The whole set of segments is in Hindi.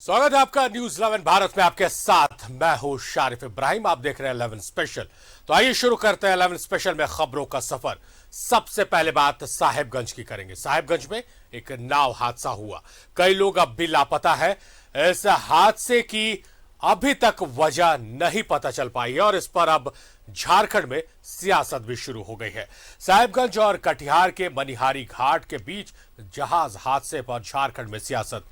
स्वागत है आपका न्यूज 11 भारत में। आपके साथ मैं हूं शारिफ इब्राहिम। आप देख रहे हैं 11 स्पेशल। तो आइए शुरू करते हैं 11 स्पेशल में खबरों का सफर। सबसे पहले बात साहिबगंज की करेंगे। साहिबगंज में एक नाव हादसा हुआ, कई लोग अब भी लापता है। इस हादसे की अभी तक वजह नहीं पता चल पाई है और इस पर अब झारखंड में सियासत भी शुरू हो गई है। साहिबगंज और कटिहार के मनिहारी घाट के बीच जहाज हादसे पर झारखंड में सियासत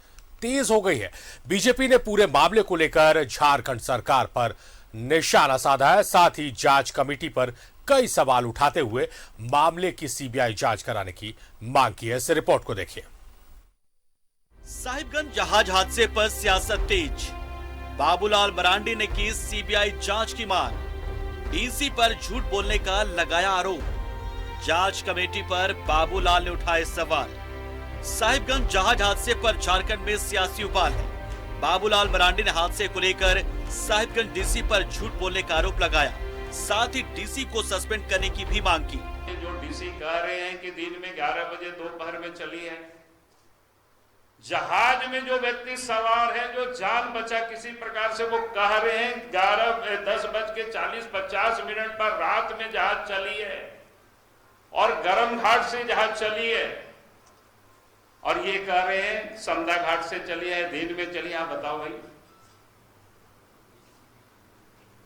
तेज हो गई है। बीजेपी ने पूरे मामले को लेकर झारखंड सरकार पर निशाना साधा है। साथ ही जांच कमेटी पर कई सवाल उठाते हुए मामले की सीबीआई जांच कराने की मांग की है। इस रिपोर्ट को देखिए। साहिबगंज जहाज हादसे पर सियासत तेज, बाबूलाल मरांडी ने की सीबीआई जांच की मांग। डीसी पर झूठ बोलने का लगाया आरोप। जांच कमेटी पर बाबूलाल ने उठाए सवाल। साहिबगंज जहाज हादसे पर झारखंड में सियासी उबाल है। बाबूलाल मरांडी ने हादसे को लेकर साहिबगंज डीसी पर झूठ बोलने का आरोप लगाया। साथ ही डीसी को सस्पेंड करने की भी मांग की। जो डीसी कह रहे हैं कि दिन में 11 बजे दोपहर में चली है, जहाज में जो व्यक्ति सवार है, जो जान बचा किसी प्रकार से, वो कह रहे हैं 10:40-50 पर रात में जहाज चली है और गरम घाट से जहाज चली है, और ये कह रहे हैं समदा घाट से चली है, दिन में चली। आप बताओ भाई,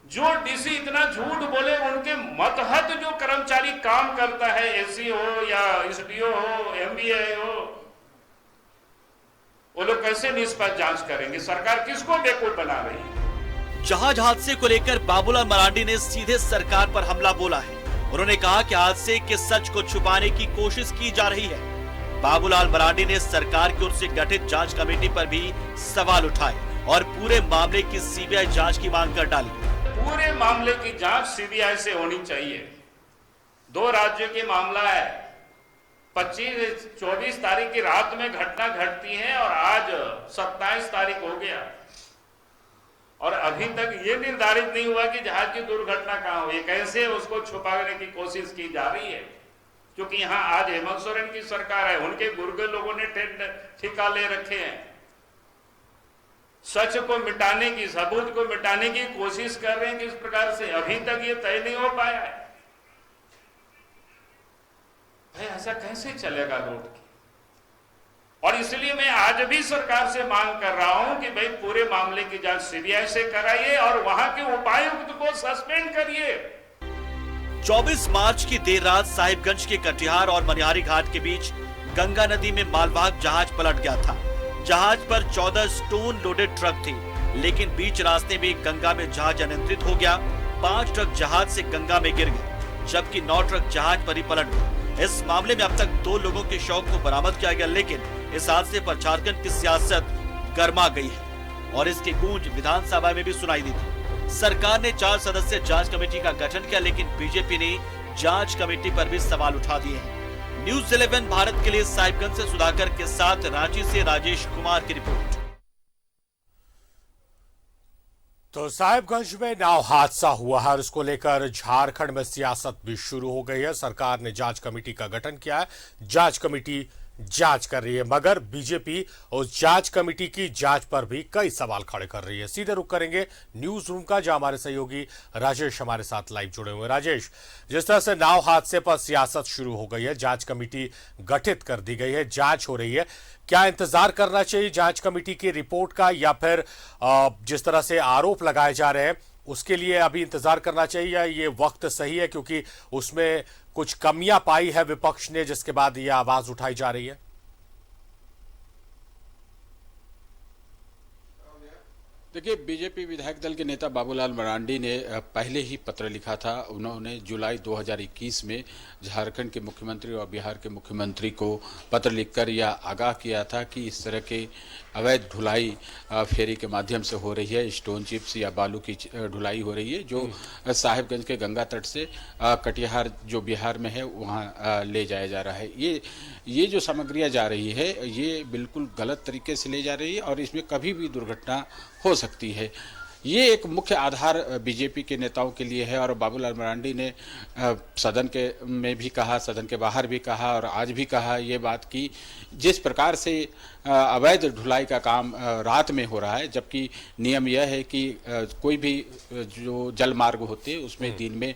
जो डीसी इतना झूठ बोले, उनके मतहत जो कर्मचारी काम करता है, एसी हो या एसडीओ हो, एमबीए हो, वो लोग कैसे निष्पक्ष जांच करेंगे? सरकार किसको बेवकूफ बना रही है? जहाज हादसे को लेकर बाबूलाल मरांडी ने सीधे सरकार पर हमला बोला है। उन्होंने कहा कि हादसे के सच को छुपाने की कोशिश की जा रही है। बाबूलाल मरांडी ने सरकार की ओर से गठित जांच कमेटी पर भी सवाल उठाए और पूरे मामले की सीबीआई जांच की मांग कर डाली। पूरे मामले की जांच सीबीआई से होनी चाहिए। दो राज्यों की मामला है। 24 तारीख की रात में घटना घटती है और आज 27 तारीख हो गया और अभी तक ये निर्धारित नहीं हुआ कि जहाज की दुर्घटना कहां हुई। कैसे उसको छुपाने की कोशिश की जा रही है? क्योंकि यहाँ आज हेमंत सोरेन की सरकार है, उनके गुर्गे लोगों ने ठिका ले रखे हैं। सच को मिटाने की, सबूत को मिटाने की कोशिश कर रहे हैं। किस प्रकार से अभी तक ये तय नहीं हो पाया है। भाई ऐसा कैसे चलेगा रोड की? और इसलिए मैं आज भी सरकार से मांग कर रहा हूं कि भाई पूरे मामले की जांच सीबीआई से कराइए और वहां के उपायुक्त को सस्पेंड करिए। 24 मार्च की देर रात साहिबगंज के कटिहार और मनिहारी घाट के बीच गंगा नदी में मालवाहक जहाज पलट गया था। जहाज पर 14 स्टोन लोडेड ट्रक थे, लेकिन बीच रास्ते में गंगा में जहाज अनियंत्रित हो गया। 5 ट्रक जहाज से गंगा में गिर गए, जबकि 9 ट्रक जहाज पर ही पलट गए। इस मामले में अब तक 2 लोगों के शव को बरामद किया गया, लेकिन इस हादसे पर झारखंड की सियासत गर्मा गई है और इसकी गूंज विधानसभा में भी सुनाई दी थी। सरकार ने 4 सदस्यीय जांच कमेटी का गठन किया, लेकिन बीजेपी ने जांच कमेटी पर भी सवाल उठा दिए हैं। न्यूज 11 भारत के लिए साहिबगंज से सुधाकर के साथ रांची से राजेश कुमार की रिपोर्ट। तो साहिबगंज में नाव हादसा हुआ है और इसको लेकर झारखंड में सियासत भी शुरू हो गई है। सरकार ने जांच कमेटी का गठन किया है, जांच कमेटी जांच कर रही है, मगर बीजेपी उस जांच कमेटी की जांच पर भी कई सवाल खड़े कर रही है। सीधे रुख करेंगे न्यूज रूम का, जहां हमारे सहयोगी राजेश हमारे साथ लाइव जुड़े हुए। राजेश, जिस तरह से नाव हादसे पर सियासत शुरू हो गई है, जांच कमेटी गठित कर दी गई है, जांच हो रही है, क्या इंतजार करना चाहिए जांच कमेटी की रिपोर्ट का, या फिर जिस तरह से आरोप लगाए जा रहे हैं उसके लिए अभी इंतजार करना चाहिए, या ये वक्त सही है क्योंकि उसमें कुछ कमियां पाई है विपक्ष ने, जिसके बाद ये आवाज उठाई जा रही है? देखिए, बीजेपी विधायक दल के नेता बाबूलाल मरांडी ने पहले ही पत्र लिखा था। उन्होंने जुलाई 2021 में झारखंड के मुख्यमंत्री और बिहार के मुख्यमंत्री को पत्र लिखकर यह आगाह किया था कि इस तरह के अवैध ढुलाई फेरी के माध्यम से हो रही है, स्टोन चिप्स या बालू की ढुलाई हो रही है, जो साहिबगंज के गंगा तट से कटिहार जो बिहार में है वहाँ ले जाया जा रहा है। ये जो सामग्रियाँ जा रही है, ये बिल्कुल गलत तरीके से ले जा रही है और इसमें कभी भी दुर्घटना हो सकती है। ये एक मुख्य आधार बीजेपी के नेताओं के लिए है। और बाबूलाल मरांडी ने सदन के में भी कहा, सदन के बाहर भी कहा और आज भी कहा ये बात की जिस प्रकार से अवैध ढुलाई का काम रात में हो रहा है, जबकि नियम यह है कि कोई भी जो जल मार्ग होते हैं उसमें दिन में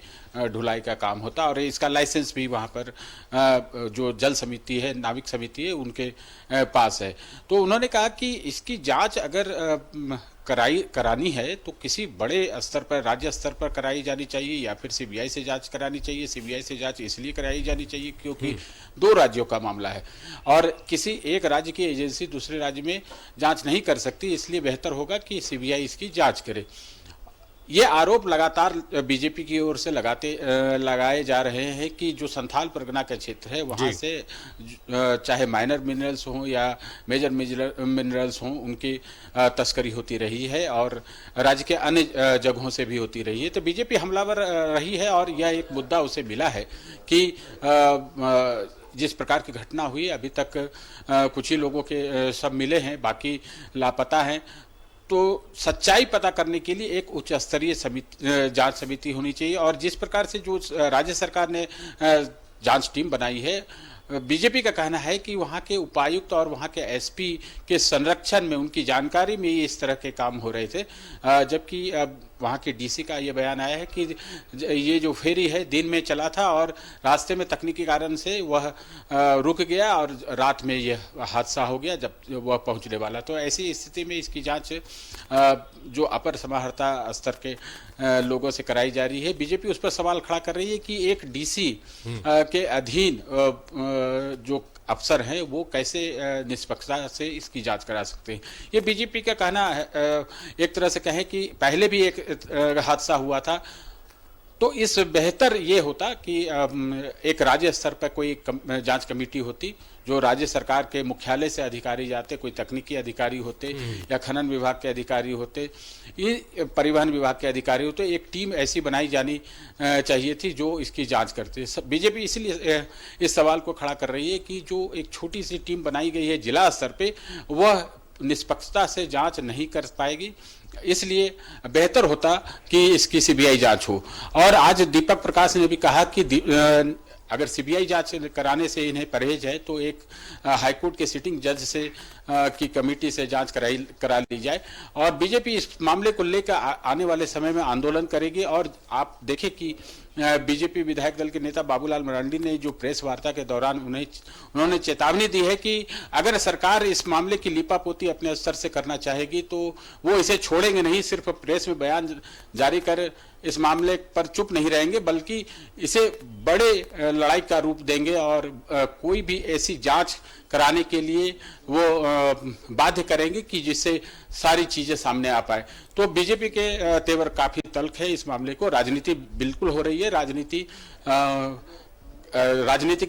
ढुलाई का काम होता है और इसका लाइसेंस भी वहाँ पर जो जल समिति है, नाविक समिति है, उनके पास है। तो उन्होंने कहा कि इसकी जांच अगर करानी है तो किसी बड़े स्तर पर, राज्य स्तर पर कराई जानी चाहिए या फिर सीबीआई से जांच करानी चाहिए। सीबीआई से जांच इसलिए कराई जानी चाहिए क्योंकि दो राज्यों का मामला है और किसी एक राज्य की एजेंसी दूसरे राज्य में जांच नहीं कर सकती, इसलिए बेहतर होगा कि सीबीआई इसकी जांच करे। ये आरोप लगातार बीजेपी की ओर से लगाए जा रहे हैं कि जो संथाल परगना का क्षेत्र है वहाँ से चाहे माइनर मिनरल्स हों या मेजर मिनरल्स हों, उनकी तस्करी होती रही है और राज्य के अन्य जगहों से भी होती रही है। तो बीजेपी हमलावर रही है और यह एक मुद्दा उसे मिला है कि जिस प्रकार की घटना हुई अभी तक कुछ ही लोगों के सब मिले हैं, बाकी लापता हैं। तो सच्चाई पता करने के लिए एक उच्च स्तरीय जांच समिति होनी चाहिए और जिस प्रकार से जो राज्य सरकार ने जांच टीम बनाई है, बीजेपी का कहना है कि वहाँ के उपायुक्त और वहाँ के एसपी के संरक्षण में, उनकी जानकारी में इस तरह के काम हो रहे थे, जबकि वहाँ के डीसी का ये बयान आया है कि ये जो फेरी है दिन में चला था और रास्ते में तकनीकी कारण से वह रुक गया और रात में यह हादसा हो गया जब वह पहुँचने वाला। तो ऐसी स्थिति में इसकी जांच जो अपर समाहर्ता स्तर के लोगों से कराई जा रही है। बीजेपी उस पर सवाल खड़ा कर रही है कि एक डीसी के अधीन जो अफसर हैं वो कैसे निष्पक्षता से इसकी जांच करा सकते हैं। ये बीजेपी का कहना है। एक तरह से कहें कि पहले भी एक हादसा हुआ था, तो इस बेहतर ये होता कि एक राज्य स्तर पर कोई जांच कमेटी होती, जो राज्य सरकार के मुख्यालय से अधिकारी जाते, कोई तकनीकी अधिकारी होते या खनन विभाग के अधिकारी होते, ये परिवहन विभाग के अधिकारी होते, एक टीम ऐसी बनाई जानी चाहिए थी जो इसकी जांच करते। बीजेपी इसीलिए इस सवाल को खड़ा कर रही है कि जो एक छोटी सी टीम बनाई गई है जिला स्तर पे, वह निष्पक्षता से जांच नहीं कर पाएगी, इसलिए बेहतर होता कि इसकी सीबीआई जांच हो। और आज दीपक प्रकाश ने भी कहा कि अगर सीबीआई जांच कराने से इन्हें परहेज है तो एक हाईकोर्ट के सिटिंग जज से की कमेटी से जांच करा ली जाए। और बीजेपी इस मामले को लेकर आने वाले समय में आंदोलन करेगी। और आप देखें कि बीजेपी विधायक दल के नेता बाबूलाल मरांडी ने जो प्रेस वार्ता के दौरान उन्होंने चेतावनी दी है कि अगर सरकार इस मामले की लीपापोती अपने स्तर से करना चाहेगी तो वो इसे छोड़ेंगे नहीं, सिर्फ प्रेस में बयान जारी कर इस मामले पर चुप नहीं रहेंगे, बल्कि इसे बड़े लड़ाई का रूप देंगे और कोई भी ऐसी जांच कराने के लिए वो बाध्य करेंगे कि जिससे सारी चीजें सामने आ पाए। तो बीजेपी के तेवर काफी तल्ख है इस मामले को। राजनीति बिल्कुल हो रही है, राजनीतिक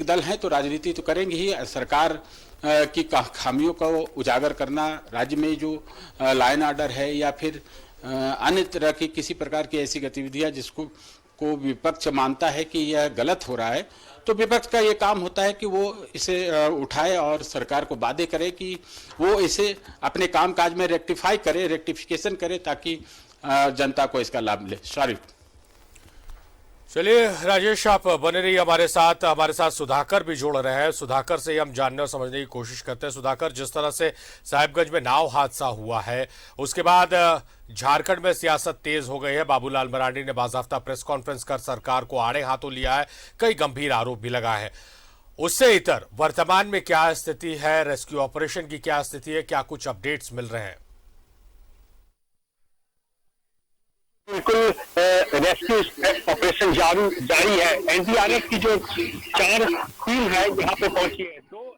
दल हैं तो राजनीति तो करेंगे ही। सरकार की खामियों को उजागर करना, राज्य में जो लाइन ऑर्डर है या फिर अन्य तरह की किसी प्रकार की ऐसी गतिविधियां जिसको विपक्ष मानता है कि यह गलत हो रहा है, तो विपक्ष का ये काम होता है कि वो इसे उठाए और सरकार को बाध्य करे कि वो इसे अपने कामकाज में रेक्टिफिकेशन करे ताकि जनता को इसका लाभ मिले। सॉरी। चलिए राजेश, आप बने रहिए हमारे साथ सुधाकर भी जुड़ रहे हैं। सुधाकर से हम जानने और समझने की कोशिश करते हैं। सुधाकर, जिस तरह से साहिबगंज में नाव हादसा हुआ है उसके बाद झारखंड में सियासत तेज हो गई है। बाबूलाल मरांडी ने बाकायदा प्रेस कॉन्फ्रेंस कर सरकार को आड़े हाथों लिया है, कई गंभीर आरोप भी लगाए हैं। उससे इतर वर्तमान में क्या स्थिति है, रेस्क्यू ऑपरेशन की क्या स्थिति है, क्या कुछ अपडेट्स मिल रहे हैं? बिल्कुल, रेस्क्यू ऑपरेशन जारी है। एनडीआरएफ की जो 4 टीम है यहाँ पे पहुंची है। 2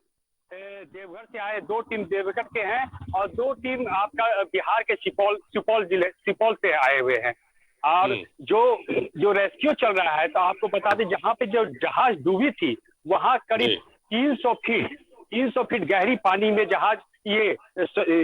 देवघर से आए, 2 टीम देवघर के हैं और 2 टीम आपका बिहार के सुपौल से आए हुए हैं। और जो रेस्क्यू चल रहा है, तो आपको बता दें जहाँ पे जो जहाज डूबी थी वहाँ करीब 300 फीट गहरी पानी में जहाज, ये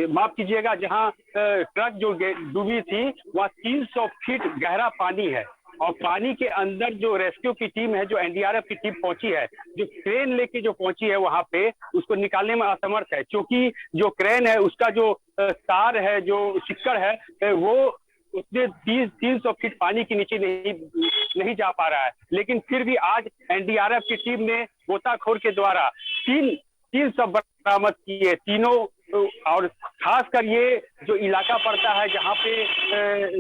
माफ कीजिएगा, जहाँ ट्रक जो डूबी थी वहाँ 300 फीट गहरा पानी है और पानी के अंदर जो रेस्क्यू की टीम है, जो एनडीआरएफ की टीम पहुंची है, जो क्रेन लेके जो पहुंची है वहां पे, उसको निकालने में असमर्थ है, क्योंकि जो क्रेन है उसका जो तार है, जो सिक्कड़ है, वो उसने 300 फीट पानी के नीचे नहीं जा पा रहा है। लेकिन फिर भी आज एनडीआरएफ की टीम ने गोताखोर के द्वारा तीन सब बरामद किए तीनों। और खासकर ये जो इलाका पड़ता है जहाँ पे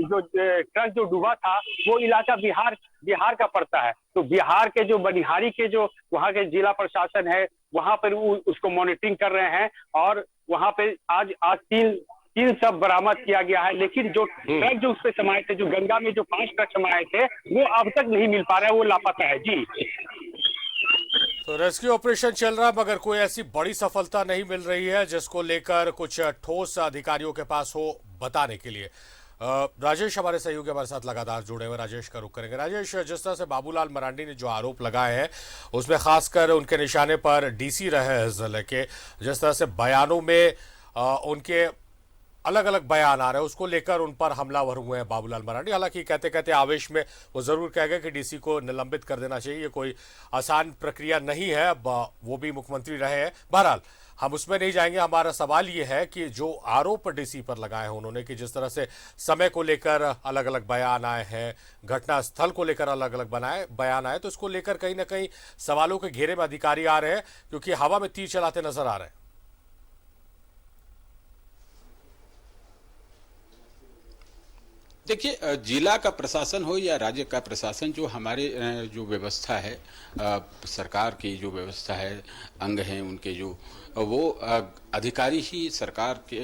जो ट्रक जो डूबा था वो इलाका बिहार का पड़ता है। तो बिहार के जो मनिहारी के जो वहाँ के जिला प्रशासन है वहाँ पर उसको मॉनिटरिंग कर रहे हैं और वहाँ पे आज तीन सब बरामद किया गया है। लेकिन जो ट्रक जो उस पे समाये थे, जो गंगा में जो 5 ट्रक समाये थे, वो अब तक नहीं मिल पा रहा है, वो लापता है जी। तो रेस्क्यू ऑपरेशन चल रहा है मगर कोई ऐसी बड़ी सफलता नहीं मिल रही है जिसको लेकर कुछ ठोस अधिकारियों के पास हो बताने के लिए। राजेश हमारे सहयोगी हमारे साथ लगातार जुड़े हुए, राजेश का रुख करेंगे। राजेश, जिस तरह से बाबूलाल मरांडी ने जो आरोप लगाए हैं उसमें खासकर उनके निशाने पर डीसी रहे हैं जिले के, जिस तरह से बयानों में उनके अलग अलग बयान आ रहे हैं उसको लेकर उन पर हमलावर हुए हैं बाबूलाल मरांडी। हालांकि कहते कहते आवेश में वो जरूर कह गए कि डीसी को निलंबित कर देना चाहिए, ये कोई आसान प्रक्रिया नहीं है, वो भी मुख्यमंत्री रहे हैं। बहरहाल हम उसमें नहीं जाएंगे। हमारा सवाल ये है कि जो आरोप डीसी पर लगाए हैं उन्होंने कि जिस तरह से समय को लेकर अलग अलग बयान आए हैं, घटना स्थल को लेकर अलग अलग बयान आए, तो इसको लेकर कहीं ना कहीं सवालों के घेरे में अधिकारी आ रहे हैं क्योंकि हवा में तीर चलाते नजर आ रहे हैं। देखिए, जिला का प्रशासन हो या राज्य का प्रशासन, जो हमारे जो व्यवस्था है, सरकार की जो व्यवस्था है, अंग हैं उनके जो, वो अधिकारी ही सरकार के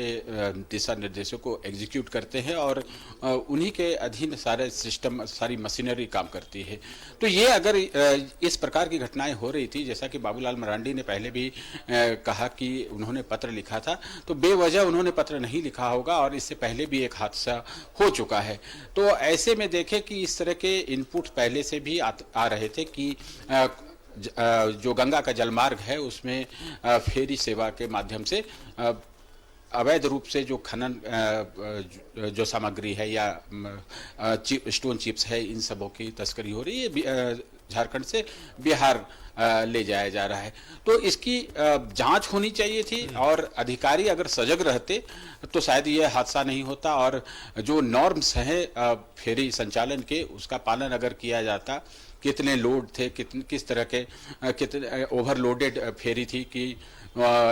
दिशा निर्देशों को एग्जीक्यूट करते हैं और उन्हीं के अधीन सारे सिस्टम, सारी मशीनरी काम करती है। तो ये अगर इस प्रकार की घटनाएं हो रही थी, जैसा कि बाबूलाल मरांडी ने पहले भी कहा कि उन्होंने पत्र लिखा था, तो बेवजह उन्होंने पत्र नहीं लिखा होगा और इससे पहले भी एक हादसा हो चुका है। तो ऐसे में देखें कि इस तरह के इनपुट पहले से भी आ रहे थे कि जो गंगा का जलमार्ग है उसमें फेरी सेवा के माध्यम से अवैध रूप से जो खनन जो सामग्री है या स्टोन चिप्स है, इन सबों की तस्करी हो रही है, झारखंड से बिहार ले जाया जा रहा है। तो इसकी जांच होनी चाहिए थी और अधिकारी अगर सजग रहते तो शायद ये हादसा नहीं होता और जो नॉर्म्स हैं फेरी संचालन के, उसका पालन अगर किया जाता, कितने लोड थे, किस तरह के कितने ओवरलोडेड फेरी थी कि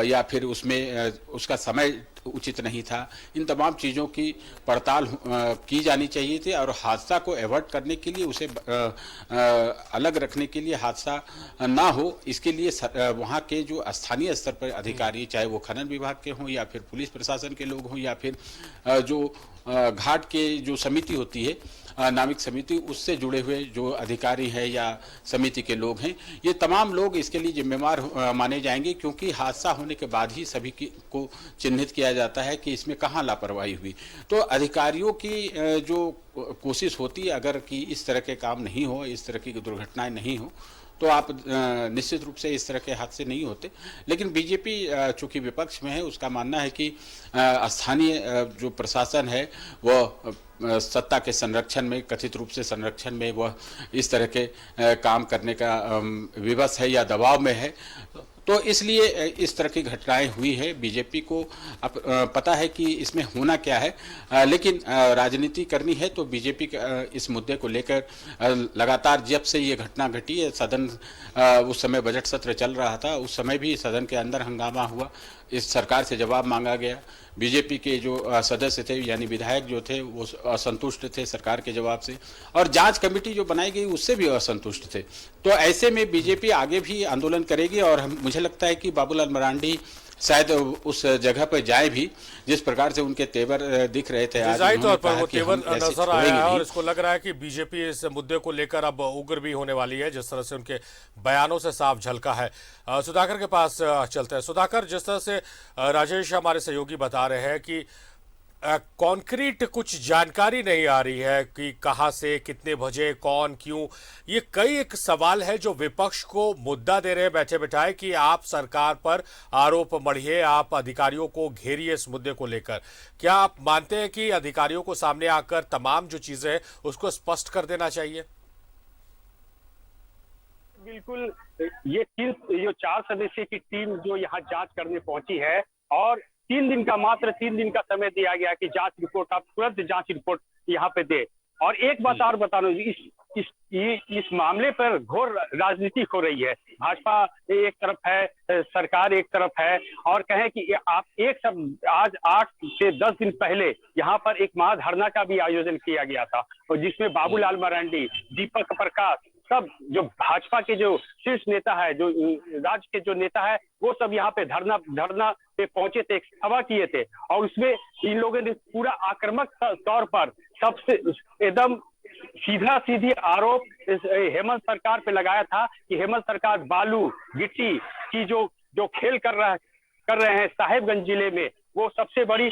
या फिर उसमें उसका समय उचित नहीं था, इन तमाम चीज़ों की पड़ताल की जानी चाहिए थी और हादसा को अवॉइड करने के लिए, उसे अलग रखने के लिए, हादसा ना हो इसके लिए वहाँ के जो स्थानीय स्तर पर अधिकारी, चाहे वो खनन विभाग के हों या फिर पुलिस प्रशासन के लोग हों या फिर जो घाट के जो समिति होती है, नाविक समिति, उससे जुड़े हुए जो अधिकारी हैं या समिति के लोग हैं, ये तमाम लोग इसके लिए जिम्मेवार माने जाएंगे क्योंकि हादसा होने के बाद ही सभी को चिन्हित किया जाता है कि इसमें कहाँ लापरवाही हुई। तो अधिकारियों की जो कोशिश होती है अगर कि इस तरह के काम नहीं हो, इस तरह की दुर्घटनाएं नहीं हो, तो आप निश्चित रूप से इस तरह के हादसे नहीं होते। लेकिन बीजेपी चूंकि विपक्ष में है, उसका मानना है कि स्थानीय जो प्रशासन है वो सत्ता के संरक्षण में, कथित रूप से संरक्षण में, वह इस तरह के काम करने का विवश है या दबाव में है। तो इसलिए इस तरह की घटनाएं हुई है। बीजेपी को अब पता है कि इसमें होना क्या है, लेकिन राजनीति करनी है तो बीजेपी इस मुद्दे को लेकर लगातार, जब से ये घटना घटी है, सदन उस समय बजट सत्र चल रहा था, उस समय भी सदन के अंदर हंगामा हुआ, इस सरकार से जवाब मांगा गया। बीजेपी के जो सदस्य थे यानी विधायक जो थे वो असंतुष्ट थे सरकार के जवाब से और जांच कमेटी जो बनाई गई उससे भी असंतुष्ट थे। तो ऐसे में बीजेपी आगे भी आंदोलन करेगी और मुझे लगता है कि बाबूलाल मरांडी शायद उस जगह पर जाए भी जिस प्रकार से उनके तेवर दिख रहे थे। जाहिर तौर पर वो तेवर नजर आया है और इसको लग रहा है कि बीजेपी इस मुद्दे को लेकर अब उग्र भी होने वाली है, जिस तरह से उनके बयानों से साफ झलका है। सुधाकर के पास चलते हैं। सुधाकर, जिस तरह से राजेश हमारे सहयोगी बता रहे हैं कि कॉन्क्रीट कुछ जानकारी नहीं आ रही है कि कहां से, कितने बजे, कौन, क्यों, ये कई एक सवाल है जो विपक्ष को मुद्दा दे रहे हैं बैठे बैठाए कि आप सरकार पर आरोप मढ़िए, आप अधिकारियों को घेरिए इस मुद्दे को लेकर। क्या आप मानते हैं कि अधिकारियों को सामने आकर तमाम जो चीजें हैं उसको स्पष्ट कर देना चाहिए? बिल्कुल, ये 4 सदस्यीय की टीम जो यहाँ जांच करने पहुंची है और मात्र 3 दिन का समय दिया गया कि जांच रिपोर्ट, आप तुरंत जांच रिपोर्ट यहाँ पे दे। और एक बात और बता दूं, इस मामले पर घोर राजनीति हो रही है। भाजपा एक तरफ है, सरकार एक तरफ है, और कहें कि आप एक सब आज 8 से 10 दिन पहले यहाँ पर एक महाधरना का भी आयोजन किया गया था, और जिसमें बाबूलाल मरांडी, दीपक प्रकाश, सब जो भाजपा के जो शीर्ष नेता है, जो राज्य के जो नेता है, वो सब यहाँ पे धरना पे पहुंचे थे, एक सभा किए थे, और उसमें इन लोगों ने पूरा आक्रामक तौर पर सबसे एकदम सीधी आरोप हेमंत सरकार पे लगाया था कि हेमंत सरकार बालू गिट्टी की जो खेल कर रहे हैं साहेबगंज जिले में, वो सबसे बड़ी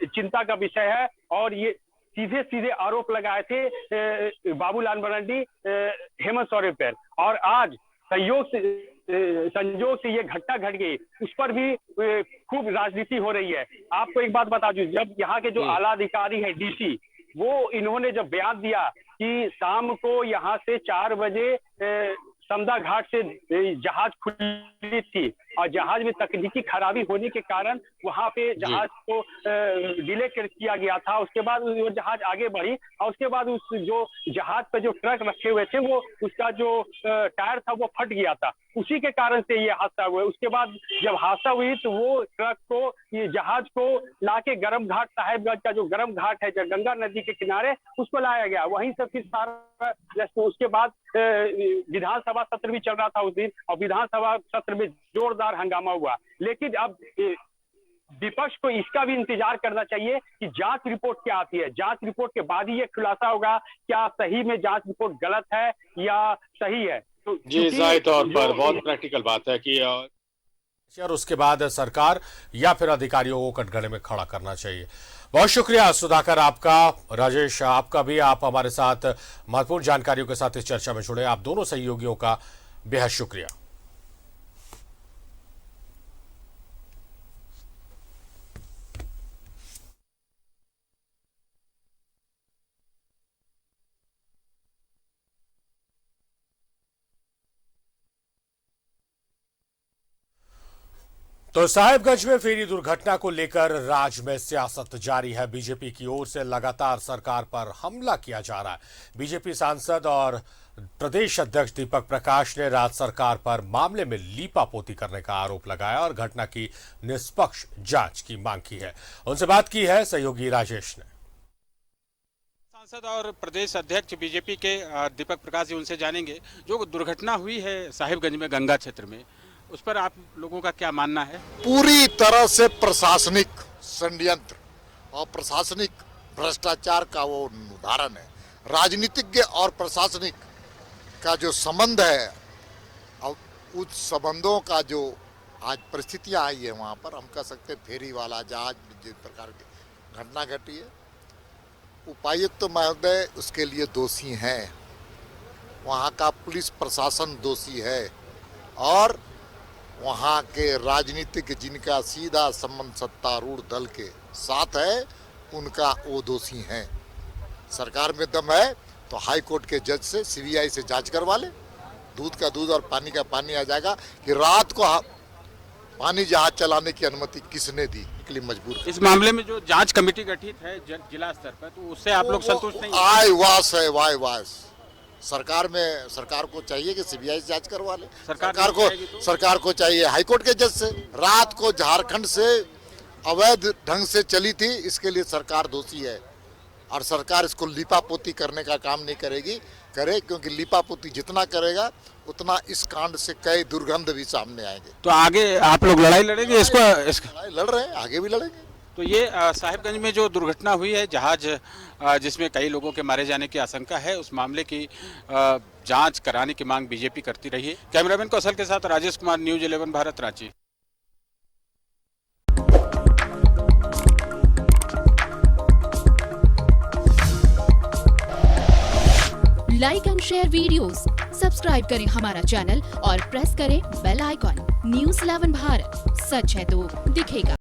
चिंता का विषय है। और ये सीधे आरोप लगाए थे बाबूलाल मरांडी हेमंत सोरेन पर, और आज संयोग से ये घटना घट गई, उस पर भी खूब राजनीति हो रही है। आपको एक बात बता दूं, जब यहाँ के जो आला अधिकारी है डीसी, वो इन्होंने जब बयान दिया कि शाम को यहाँ से 4 बजे समदा घाट से जहाज खुली थी, और जहाज में तकनीकी खराबी होने के कारण वहां पे जहाज को डिले किया गया था। उसके बाद वो जहाज आगे बढ़ी, और उसके बाद उस जो जहाज पे जो ट्रक रखे हुए थे, वो उसका जो टायर था वो फट गया था, उसी के कारण से ये हादसा हुआ। उसके बाद जब हादसा हुई तो वो ट्रक को, ये जहाज को लाके गरम घाट, साहेबगंज का जो गरम घाट है गंगा नदी के किनारे, उसको लाया गया। वहीं से फिर सारा, उसके बाद विधानसभा सत्र भी चल रहा था उस दिन, और विधानसभा सत्र में जोरदार हंगामा हुआ। लेकिन अब विपक्ष को इसका भी इंतजार करना चाहिए कि जांच रिपोर्ट क्या आती है। जांच रिपोर्ट के बाद ही ये खुलासा होगा क्या सही में जांच रिपोर्ट गलत है या सही है। तो जी, जाहिर तौर पर बहुत प्रैक्टिकल बात है कि और उसके बाद सरकार या फिर अधिकारियों को कटघरे में खड़ा करना चाहिए। बहुत शुक्रिया सुधाकर आपका, राजेश आपका भी, आप हमारे साथ महत्वपूर्ण जानकारियों के साथ इस चर्चा में जुड़े। आप दोनों सहयोगियों का बेहद शुक्रिया। तो साहेबगंज में फेरी दुर्घटना को लेकर राज्य में सियासत जारी है। बीजेपी की ओर से लगातार सरकार पर हमला किया जा रहा है। बीजेपी सांसद और प्रदेश अध्यक्ष दीपक प्रकाश ने राज्य सरकार पर मामले में लीपापोती करने का आरोप लगाया और घटना की निष्पक्ष जांच की मांग की है। उनसे बात की है सहयोगी राजेश ने। सांसद और प्रदेश अध्यक्ष बीजेपी के दीपक प्रकाश जी, उनसे जानेंगे जो दुर्घटना हुई है साहिबगंज में गंगा क्षेत्र में, उस पर आप लोगों का क्या मानना है? पूरी तरह से प्रशासनिक षड्यंत्र और प्रशासनिक भ्रष्टाचार का वो उदाहरण है। राजनीतिज्ञ और प्रशासनिक का जो संबंध है, और उस संबंधों का जो आज परिस्थितियां आई है, वहाँ पर हम कह सकते हैं फेरी वाला जहाज जिस प्रकार की घटना घटी है, उपायुक्त महोदय उसके लिए दोषी हैं, वहाँ का पुलिस प्रशासन दोषी है, और वहाँ के राजनीतिक जिनका सीधा संबंध सत्तारूढ़ दल के साथ है, उनका वो दोषी हैं। सरकार में दम है तो हाई कोर्ट के जज से, सीबीआई से जांच करवा ले, दूध का दूध और पानी का पानी आ जाएगा कि रात को पानी जहाज चलाने की अनुमति किसने दी, के लिए मजबूर। इस मामले में जो जांच कमेटी गठित है जिला स्तर पर, तो उससे आप लोग संतुष्ट नहीं? आय वास है, वाय वास। सरकार को चाहिए कि सीबीआई से जांच करवा ले। सरकार को चाहिए हाईकोर्ट के जज से। रात को झारखंड से अवैध ढंग से चली थी, इसके लिए सरकार दोषी है, और सरकार इसको लिपापोती करने का काम नहीं करे, क्योंकि लिपापोती जितना करेगा उतना इस कांड से कई दुर्गंध भी सामने आएंगे। तो आगे आप लोग लड़ाई लड़ेंगे इसको? लड़ाई लड़ रहे हैं, आगे भी लड़ेंगे। तो ये साहिबगंज में जो दुर्घटना हुई है, जहाज जिसमें कई लोगों के मारे जाने की आशंका है, उस मामले की जांच कराने की मांग बीजेपी करती रही है। कैमरामैन कौशल के साथ Rajesh Kumar, news 11 Bharat, Ranchi. Like and share videos, subscribe करें हमारा चैनल और प्रेस करें बेल आइकॉन। न्यूज 11 भारत, सच है तो दिखेगा।